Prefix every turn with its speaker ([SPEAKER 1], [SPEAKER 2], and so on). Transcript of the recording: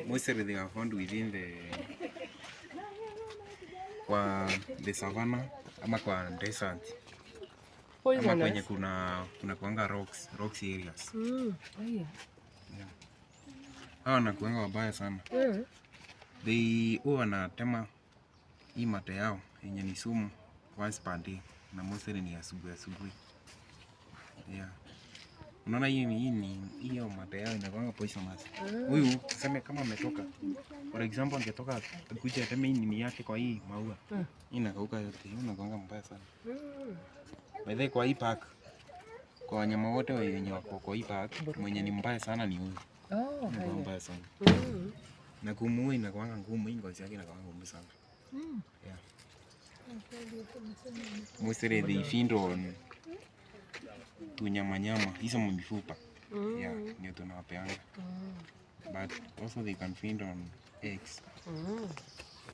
[SPEAKER 1] Mostly they are found within the savannah ama kwa desert. Ama kwenye kuna kuanga rocks areas. Yeah. Hawa wanakuanga wabaya sana. They huwa wanatema hii mate yao yenye ni sumu once per day na mostly ni asubuhi. Yeah. Unaona hiyo mate yao inakuanga poisonous. Huyu tuseme kama ametoka. For example angetoka kuja ateme hii nini yake kwa hii maua. Hii inakauka yote. Hiyo inakuanga mbaya sana. By the way kwa hii park kwa wanyama wote wenye wako kwa hii park mwenye ni mbaya sana ni huyu. Ni mbaya sana. Na kumuua inakuanga ngumu, hii ngozi yake inakuanga ngumu sana. Yeah. Mostly they feed on tunyama hizo mifupa. Yeah, ndio tunawapeanga. But also they can feed on eggs.